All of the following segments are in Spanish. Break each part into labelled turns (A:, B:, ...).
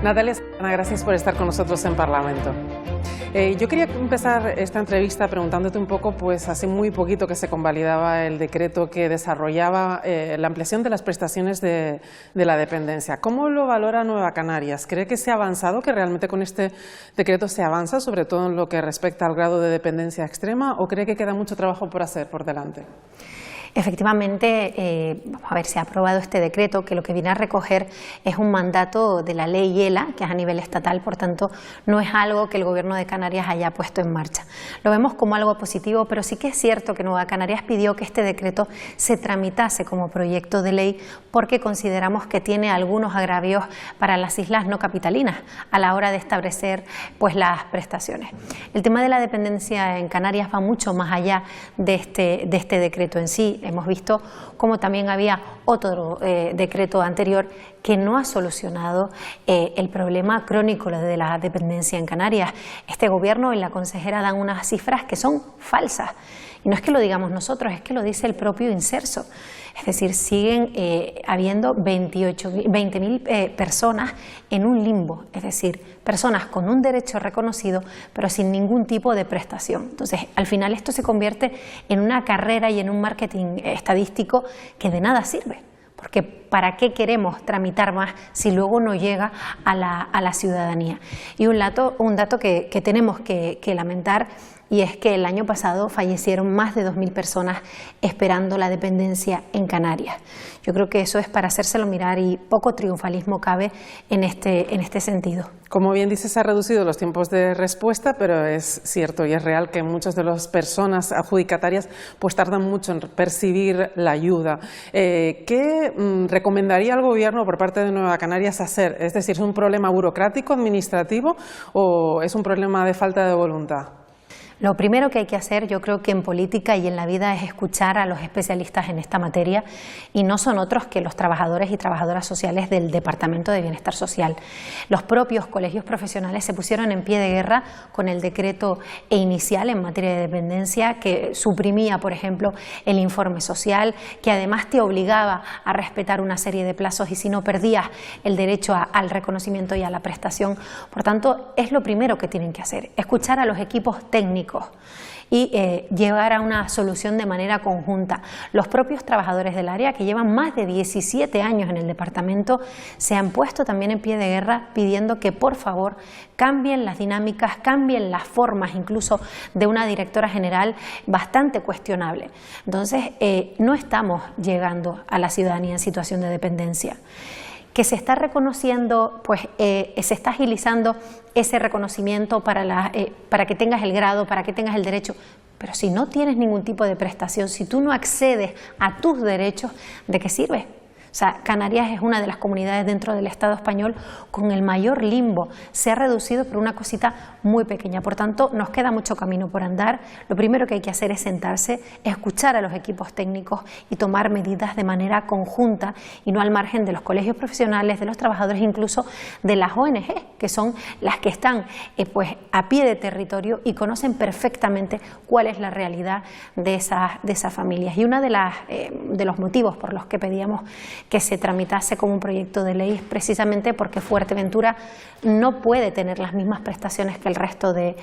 A: Natalia, gracias por estar con nosotros en Parlamento. Yo quería empezar esta entrevista preguntándote un poco, pues hace muy poquito que se convalidaba el decreto que desarrollaba la ampliación de las prestaciones de la dependencia. ¿Cómo lo valora Nueva Canarias? ¿Cree que se ha avanzado, que realmente con este decreto se avanza, sobre todo en lo que respecta al grado de dependencia extrema, o cree que queda mucho trabajo por hacer por delante?
B: Efectivamente, vamos a ver, se ha aprobado este decreto que lo que viene a recoger es un mandato de la ley ELA, que es a nivel estatal, por tanto no es algo que el Gobierno de Canarias haya puesto en marcha. Lo vemos como algo positivo, pero sí que es cierto que Nueva Canarias pidió que este decreto se tramitase como proyecto de ley porque consideramos que tiene algunos agravios para las islas no capitalinas a la hora de establecer pues las prestaciones. El tema de la dependencia en Canarias va mucho más allá de este decreto en sí. Hemos visto cómo también había otro decreto anterior que no ha solucionado el problema crónico de la dependencia en Canarias. Este gobierno y la consejera dan unas cifras que son falsas. Y no es que lo digamos nosotros, es que lo dice el propio Inserso. Es decir, siguen habiendo 20.000 personas en un limbo, es decir, personas con un derecho reconocido pero sin ningún tipo de prestación. Entonces, al final esto se convierte en una carrera y en un marketing estadístico que de nada sirve. Porque ¿para qué queremos tramitar más si luego no llega a la ciudadanía? Y un dato que tenemos que lamentar, y es que el año pasado fallecieron más de 2.000 personas esperando la dependencia en Canarias. Yo creo que eso es para hacérselo mirar y poco triunfalismo cabe en este sentido.
A: Como bien dices, se han reducido los tiempos de respuesta, pero es cierto y es real que muchas de las personas adjudicatarias pues tardan mucho en percibir la ayuda. ¿Qué recomendaría al Gobierno por parte de Nueva Canarias hacer? Es decir, ¿es un problema burocrático, administrativo o es un problema de falta de voluntad?
B: Lo primero que hay que hacer, yo creo que en política y en la vida, es escuchar a los especialistas en esta materia, y no son otros que los trabajadores y trabajadoras sociales del Departamento de Bienestar Social. Los propios colegios profesionales se pusieron en pie de guerra con el decreto inicial en materia de dependencia que suprimía, por ejemplo, el informe social, que además te obligaba a respetar una serie de plazos y si no perdías el derecho al reconocimiento y a la prestación. Por tanto, es lo primero que tienen que hacer, escuchar a los equipos técnicos y llegar a una solución de manera conjunta. Los propios trabajadores del área, que llevan más de 17 años en el departamento, se han puesto también en pie de guerra pidiendo que por favor cambien las dinámicas, cambien las formas incluso de una directora general bastante cuestionable. Entonces, no estamos llegando a la ciudadanía en situación de dependencia. Que se está reconociendo, pues se está agilizando ese reconocimiento para que tengas el grado, para que tengas el derecho. Pero si no tienes ningún tipo de prestación, si tú no accedes a tus derechos, ¿de qué sirve? O sea, Canarias es una de las comunidades dentro del Estado español con el mayor limbo. Se ha reducido por una cosita muy pequeña. Por tanto, nos queda mucho camino por andar. Lo primero que hay que hacer es sentarse, escuchar a los equipos técnicos y tomar medidas de manera conjunta y no al margen de los colegios profesionales, de los trabajadores, incluso de las ONG, que son las que están pues a pie de territorio y conocen perfectamente cuál es la realidad de esas familias. Y uno de los motivos por los que pedíamos que se tramitase como un proyecto de ley precisamente porque Fuerteventura no puede tener las mismas prestaciones que el resto de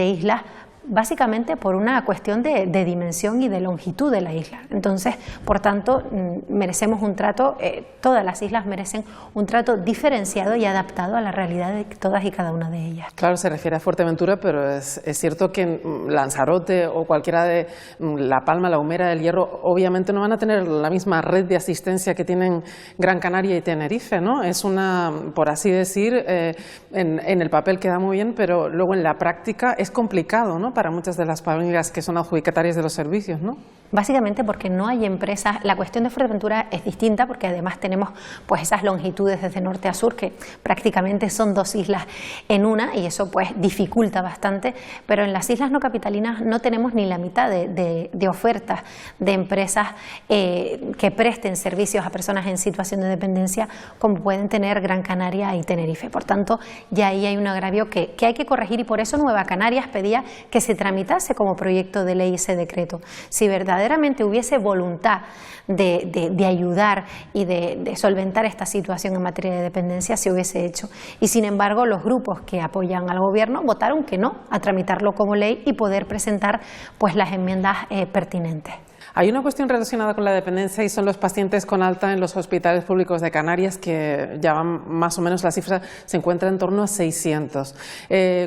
B: islas, básicamente por una cuestión de dimensión y de longitud de la isla. Entonces, por tanto, merecemos un trato, todas las islas merecen un trato diferenciado y adaptado a la realidad de todas y cada una de ellas.
A: Claro, se refiere a Fuerteventura, pero es cierto que en Lanzarote o cualquiera de La Palma, La Gomera, El Hierro, obviamente no van a tener la misma red de asistencia que tienen Gran Canaria y Tenerife, ¿no? Es una, por así decir, en el papel queda muy bien, pero luego en la práctica es complicado, ¿no?, para muchas de las familias que son adjudicatarias de los servicios, ¿no?
B: Básicamente porque no hay empresas. La cuestión de Fuerteventura es distinta porque además tenemos pues esas longitudes desde norte a sur que prácticamente son dos islas en una y eso pues dificulta bastante, pero en las islas no capitalinas no tenemos ni la mitad de ofertas de empresas que presten servicios a personas en situación de dependencia como pueden tener Gran Canaria y Tenerife. Por tanto, ya ahí hay un agravio que hay que corregir y por eso Nueva Canarias pedía que se tramitase como proyecto de ley ese decreto. Si verdaderamente hubiese voluntad de ayudar y de solventar esta situación en materia de dependencia, se hubiese hecho. Y sin embargo, los grupos que apoyan al gobierno votaron que no a tramitarlo como ley y poder presentar pues las enmiendas pertinentes.
A: Hay una cuestión relacionada con la dependencia y son los pacientes con alta en los hospitales públicos de Canarias, que ya van más o menos, la cifra se encuentra en torno a 600.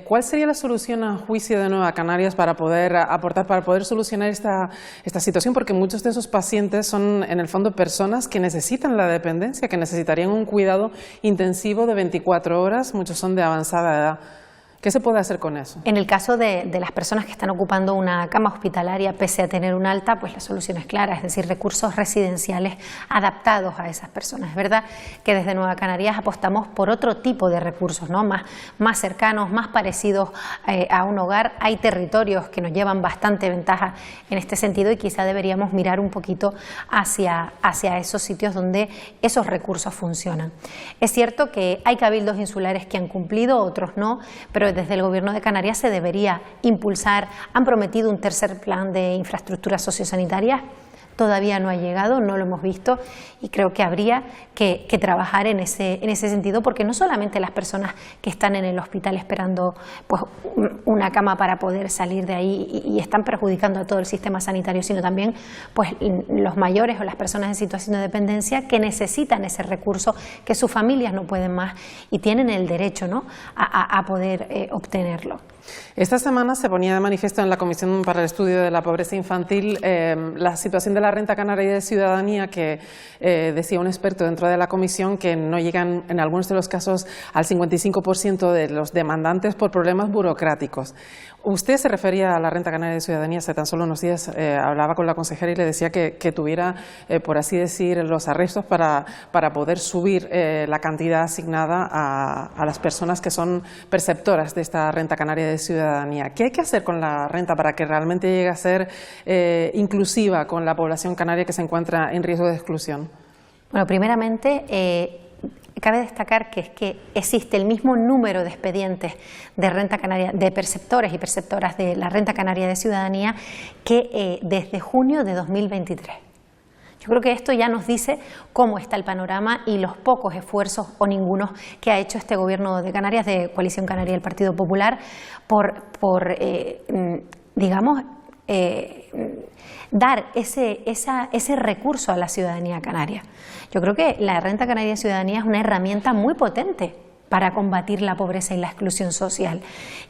A: ¿Cuál sería la solución a juicio de Nueva Canarias para poder aportar, para poder solucionar esta situación? Porque muchos de esos pacientes son en el fondo personas que necesitan la dependencia, que necesitarían un cuidado intensivo de 24 horas, muchos son de avanzada edad. ¿Qué se puede hacer con eso?
B: En el caso de las personas que están ocupando una cama hospitalaria, pese a tener un alta, pues la solución es clara, es decir, recursos residenciales adaptados a esas personas. Es verdad que desde Nueva Canarias apostamos por otro tipo de recursos, ¿no? Más cercanos, más parecidos a un hogar. Hay territorios que nos llevan bastante ventaja en este sentido y quizá deberíamos mirar un poquito hacia esos sitios donde esos recursos funcionan. Es cierto que hay cabildos insulares que han cumplido, otros no, pero desde el Gobierno de Canarias se debería impulsar. Han prometido un tercer plan de infraestructuras sociosanitarias, todavía no ha llegado, no lo hemos visto y creo que habría que trabajar en ese sentido, porque no solamente las personas que están en el hospital esperando pues, una cama para poder salir de ahí y están perjudicando a todo el sistema sanitario, sino también pues, los mayores o las personas en situación de dependencia que necesitan ese recurso, que sus familias no pueden más y tienen el derecho, ¿no?, a poder obtenerlo.
A: Esta semana se ponía de manifiesto en la Comisión para el Estudio de la Pobreza Infantil la situación de la Renta Canaria de Ciudadanía, que decía un experto dentro de la comisión que no llegan en algunos de los casos al 55% de los demandantes por problemas burocráticos. Usted se refería a la Renta Canaria de Ciudadanía, hace tan solo unos días hablaba con la consejera y le decía que tuviera, por así decir, los arrestos para poder subir la cantidad asignada a las personas que son perceptoras de esta Renta Canaria de Ciudadanía. ¿Qué hay que hacer con la renta para que realmente llegue a ser inclusiva con la población canaria que se encuentra en riesgo de exclusión?
B: Bueno, primeramente, cabe destacar que es que existe el mismo número de expedientes de renta canaria, de perceptores y perceptoras de la Renta Canaria de Ciudadanía que desde junio de 2023. Yo creo que esto ya nos dice cómo está el panorama y los pocos esfuerzos o ninguno que ha hecho este Gobierno de Canarias, de Coalición Canaria del Partido Popular, por dar ese recurso a la ciudadanía canaria. Yo creo que la Renta Canaria de Ciudadanía es una herramienta muy potente para combatir la pobreza y la exclusión social,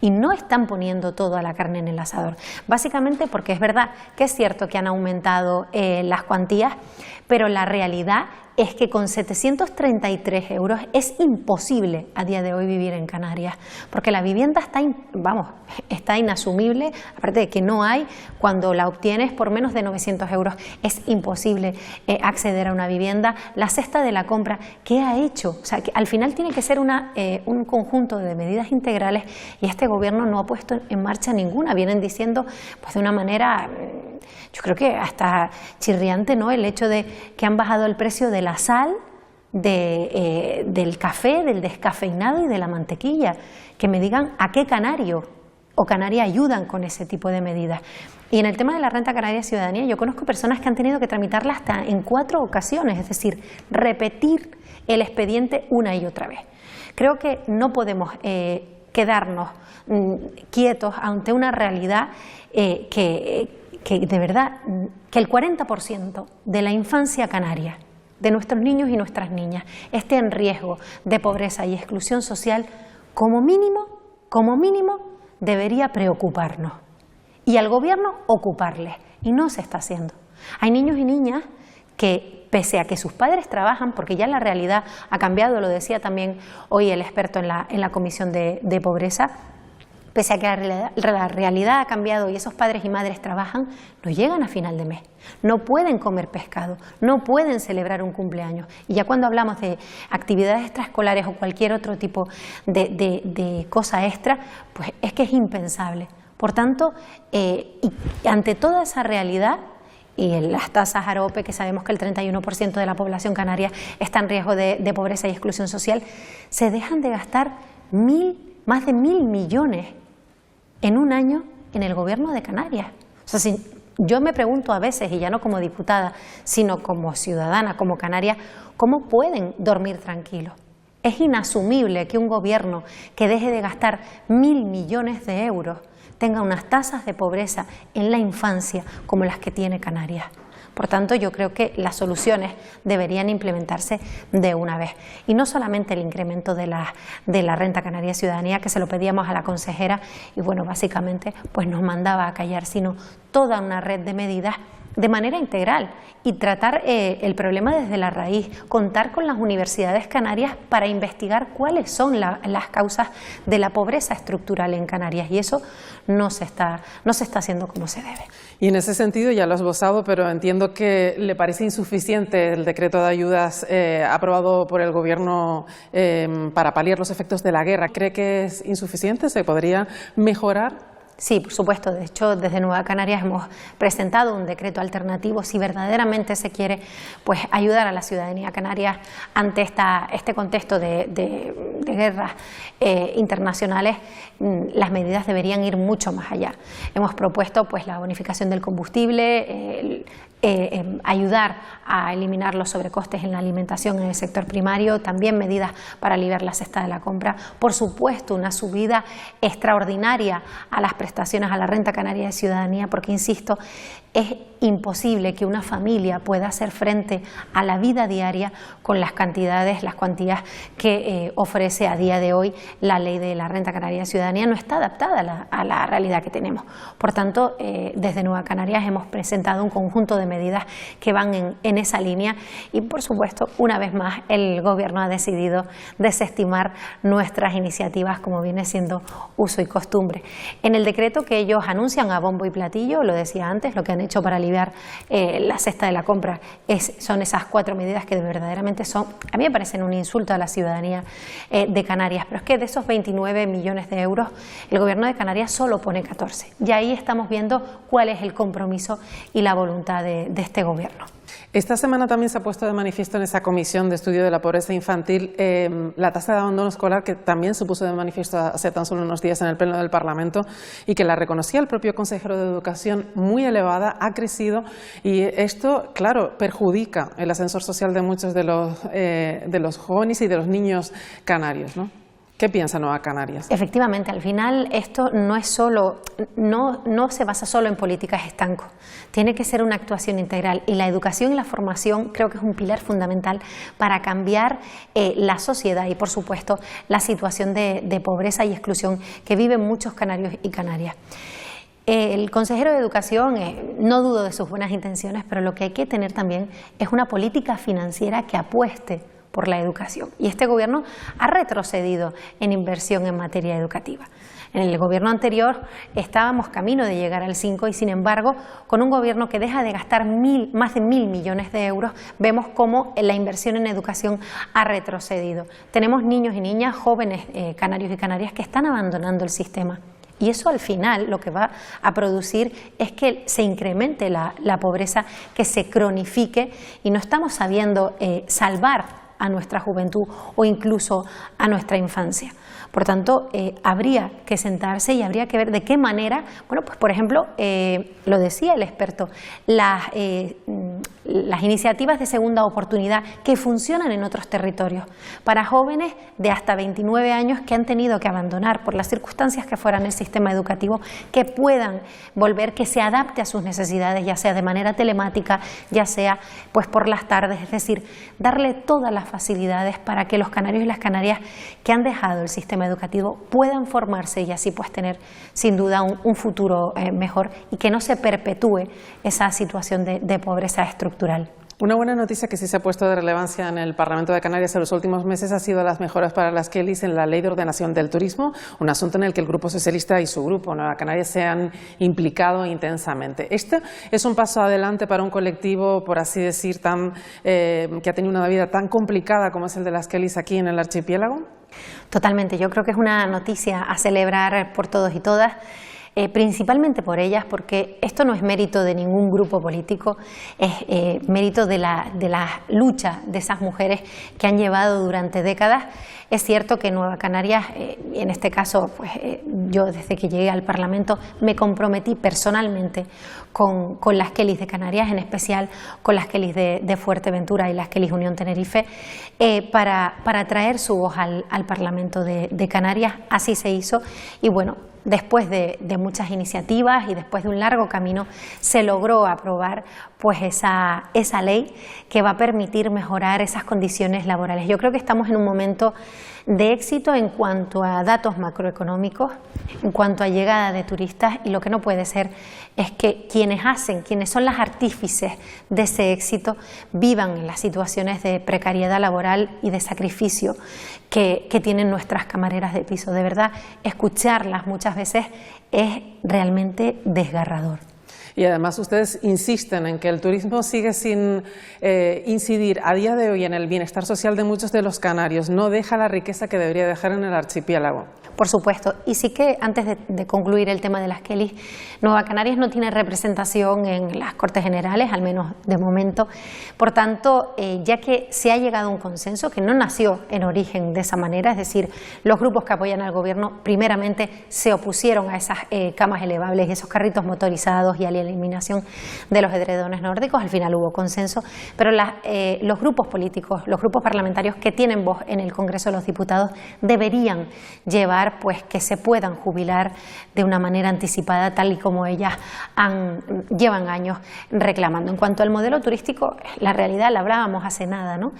B: y no están poniendo toda la carne en el asador, básicamente porque es verdad que es cierto que han aumentado las cuantías, pero la realidad es que con 733 euros es imposible a día de hoy vivir en Canarias, porque la vivienda está inasumible, aparte de que no hay, cuando la obtienes por menos de 900 euros es imposible acceder a una vivienda. La cesta de la compra, ¿qué ha hecho? O sea, que al final tiene que ser un conjunto de medidas integrales y este Gobierno no ha puesto en marcha ninguna. Vienen diciendo pues de una manera, yo creo que hasta chirriante, ¿no?, el hecho de que han bajado el precio de la sal, del café, del descafeinado y de la mantequilla. Que me digan a qué canario o canaria ayudan con ese tipo de medidas. Y en el tema de la Renta Canaria de Ciudadanía, yo conozco personas que han tenido que tramitarla hasta en 4 ocasiones, es decir, repetir el expediente una y otra vez. Creo que no podemos quedarnos quietos ante una realidad que de verdad, que el 40% de la infancia canaria, de nuestros niños y nuestras niñas, esté en riesgo de pobreza y exclusión social, como mínimo, debería preocuparnos. Y al Gobierno ocuparles, y no se está haciendo. Hay niños y niñas que, pese a que sus padres trabajan, porque ya la realidad ha cambiado, lo decía también hoy el experto en la Comisión de Pobreza, pese a que la realidad ha cambiado y esos padres y madres trabajan, no llegan a final de mes, no pueden comer pescado, no pueden celebrar un cumpleaños. Y ya cuando hablamos de actividades extraescolares o cualquier otro tipo de cosa extra, pues es que es impensable. Por tanto, y ante toda esa realidad, y las tasas AROPE, que sabemos que el 31% de la población canaria está en riesgo de pobreza y exclusión social, se dejan de gastar más de 1.000 millones en un año en el gobierno de Canarias. O sea, si yo me pregunto a veces, y ya no como diputada, sino como ciudadana, como canaria, ¿cómo pueden dormir tranquilos? Es inasumible que un gobierno que deje de gastar 1.000 millones de euros tenga unas tasas de pobreza en la infancia como las que tiene Canarias. Por tanto, yo creo que las soluciones deberían implementarse de una vez. Y no solamente el incremento de la renta canaria ciudadanía, que se lo pedíamos a la consejera y bueno, básicamente pues nos mandaba a callar, sino toda una red de medidas de manera integral y tratar el problema desde la raíz, contar con las universidades canarias para investigar cuáles son las causas de la pobreza estructural en Canarias, y eso no se está haciendo como se debe.
A: Y en ese sentido, ya lo has esbozado, pero entiendo que le parece insuficiente el decreto de ayudas aprobado por el Gobierno para paliar los efectos de la guerra. ¿Cree que es insuficiente? ¿Se podría mejorar?
B: Sí, por supuesto. De hecho, desde Nueva Canarias hemos presentado un decreto alternativo si verdaderamente se quiere pues ayudar a la ciudadanía canaria ante este contexto de guerras internacionales. Las medidas deberían ir mucho más allá. Hemos propuesto pues la bonificación del combustible, ayudar a eliminar los sobrecostes en la alimentación en el sector primario, también medidas para aliviar la cesta de la compra, por supuesto una subida extraordinaria a las prestaciones a la renta canaria de ciudadanía, porque insisto, es imposible que una familia pueda hacer frente a la vida diaria con las cuantías que ofrece a día de hoy la ley de la renta canaria de ciudadanía. No está adaptada a la realidad que tenemos. Por tanto, desde Nueva Canarias hemos presentado un conjunto de medidas que van en esa línea y, por supuesto, una vez más el Gobierno ha decidido desestimar nuestras iniciativas, como viene siendo uso y costumbre. En el decreto que ellos anuncian a bombo y platillo, lo decía antes, lo que han hecho para aliviar la cesta de la compra son esas 4 medidas que verdaderamente a mí me parecen un insulto a la ciudadanía de Canarias, pero es que de esos 29 millones de euros el Gobierno de Canarias solo pone 14, y ahí estamos viendo cuál es el compromiso y la voluntad de este Gobierno.
A: Esta semana también se ha puesto de manifiesto en esa comisión de estudio de la pobreza infantil la tasa de abandono escolar, que también se puso de manifiesto hace tan solo unos días en el Pleno del Parlamento y que la reconocía el propio consejero de Educación, muy elevada, ha crecido, y esto, claro, perjudica el ascensor social de muchos de los jóvenes y de los niños canarios, ¿no? ¿Qué piensa Nueva Canarias?
B: Efectivamente, al final esto no se basa solo en políticas estancos, tiene que ser una actuación integral, y la educación y la formación creo que es un pilar fundamental para cambiar la sociedad y, por supuesto, la situación de pobreza y exclusión que viven muchos canarios y canarias. El consejero de Educación, no dudo de sus buenas intenciones, pero lo que hay que tener también es una política financiera que apueste por la educación. Y este Gobierno ha retrocedido en inversión en materia educativa. En el Gobierno anterior estábamos camino de llegar al 5 y, sin embargo, con un Gobierno que deja de gastar más de 1.000 millones de euros, vemos cómo la inversión en educación ha retrocedido. Tenemos niños y niñas, jóvenes canarios y canarias que están abandonando el sistema. Y eso al final lo que va a producir es que se incremente la pobreza, que se cronifique, y no estamos sabiendo salvar a nuestra juventud o incluso a nuestra infancia. Por tanto, habría que sentarse y habría que ver de qué manera, bueno, pues por ejemplo, lo decía el experto, las iniciativas de segunda oportunidad que funcionan en otros territorios para jóvenes de hasta 29 años que han tenido que abandonar por las circunstancias que fueran el sistema educativo, que puedan volver, que se adapte a sus necesidades, ya sea de manera telemática, ya sea pues por las tardes, es decir, darle todas las facilidades para que los canarios y las canarias que han dejado el sistema educativo puedan formarse y así pues tener sin duda un futuro mejor, y que no se perpetúe esa situación de pobreza estructural.
A: Una buena noticia que sí se ha puesto de relevancia en el Parlamento de Canarias en los últimos meses ha sido las mejoras para las Kellys en la Ley de Ordenación del Turismo, un asunto en el que el Grupo Socialista y su grupo Nueva Canarias se han implicado intensamente. Este es un paso adelante para un colectivo, por así decir, que ha tenido una vida tan complicada como es el de las Kellys aquí en el archipiélago.
B: Totalmente, yo creo que es una noticia a celebrar por todos y todas. principalmente por ellas, porque esto no es mérito de ningún grupo político, es mérito de la lucha de esas mujeres que han llevado durante décadas. Es cierto que en Nueva Canarias, en este caso, pues, yo desde que llegué al Parlamento me comprometí personalmente con las Kellys de Canarias, en especial con las Kellys de Fuerteventura y las Kellys Unión Tenerife, para traer su voz al Parlamento de Canarias. Así se hizo y bueno, después de muchas iniciativas y después de un largo camino se logró aprobar pues esa ley que va a permitir mejorar esas condiciones laborales. Yo creo que estamos en un momento de éxito en cuanto a datos macroeconómicos, en cuanto a llegada de turistas, y lo que no puede ser es que quienes son las artífices de ese éxito vivan en las situaciones de precariedad laboral y de sacrificio que tienen nuestras camareras de piso. De verdad, escucharlas muchas veces es realmente desgarrador.
A: Y además ustedes insisten en que el turismo sigue sin incidir a día de hoy en el bienestar social de muchos de los canarios, no deja la riqueza que debería dejar en el archipiélago.
B: Por supuesto, y sí que antes de concluir el tema de las Kellys, Nueva Canarias no tiene representación en las Cortes Generales, al menos de momento. Por tanto, ya que se ha llegado a un consenso que no nació en origen de esa manera, es decir, los grupos que apoyan al gobierno primeramente se opusieron a esas camas elevables y esos carritos motorizados y a la eliminación de los edredones nórdicos. Al final hubo consenso, pero los grupos políticos, los grupos parlamentarios que tienen voz en el Congreso de los Diputados deberían llevar pues que se puedan jubilar de una manera anticipada, tal y como ellas llevan años reclamando. En cuanto al modelo turístico, la realidad la hablábamos hace nada, ¿no?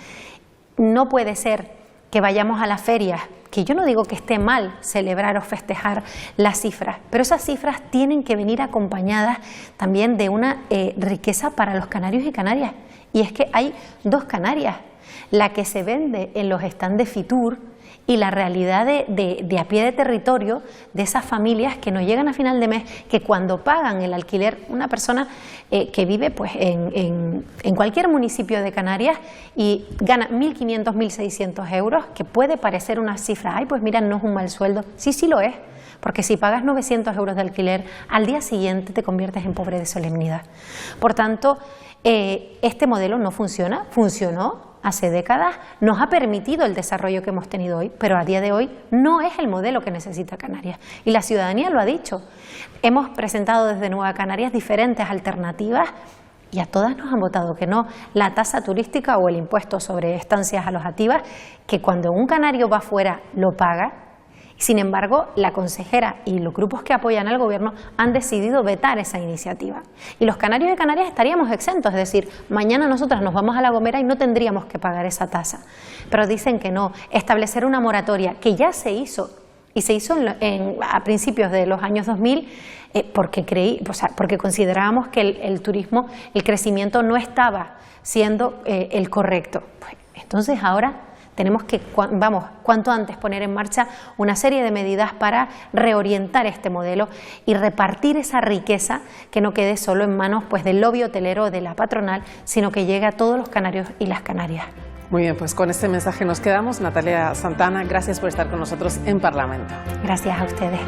B: No puede ser que vayamos a las ferias, que yo no digo que esté mal celebrar o festejar las cifras, pero esas cifras tienen que venir acompañadas también de una riqueza para los canarios y canarias. Y es que hay dos Canarias, la que se vende en los stands de Fitur y la realidad de a pie de territorio de esas familias que no llegan a final de mes, que cuando pagan el alquiler, una persona que vive pues en cualquier municipio de Canarias y gana 1.500, 1.600 euros, que puede parecer una cifra, ay, pues mira, no es un mal sueldo. Sí, sí lo es, porque si pagas 900 euros de alquiler, al día siguiente te conviertes en pobre de solemnidad. Por tanto, este modelo no funciona, funcionó hace décadas, nos ha permitido el desarrollo que hemos tenido hoy, pero a día de hoy no es el modelo que necesita Canarias. Y la ciudadanía lo ha dicho. Hemos presentado desde Nueva Canarias diferentes alternativas y a todas nos han votado que no. La tasa turística o el impuesto sobre estancias alojativas, que cuando un canario va fuera lo paga. Sin embargo, la consejera y los grupos que apoyan al gobierno han decidido vetar esa iniciativa. Y los canarios y canarias estaríamos exentos, es decir, mañana nosotras nos vamos a La Gomera y no tendríamos que pagar esa tasa. Pero dicen que no, establecer una moratoria que ya se hizo, y se hizo a principios de los años 2000, porque considerábamos que el turismo, el crecimiento no estaba siendo el correcto. Pues, entonces ahora tenemos que, cuanto antes poner en marcha una serie de medidas para reorientar este modelo y repartir esa riqueza, que no quede solo en manos pues del lobby hotelero o de la patronal, sino que llegue a todos los canarios y las canarias.
A: Muy bien, pues con este mensaje nos quedamos. Natalia Santana, gracias por estar con nosotros en Parlamento.
B: Gracias a ustedes.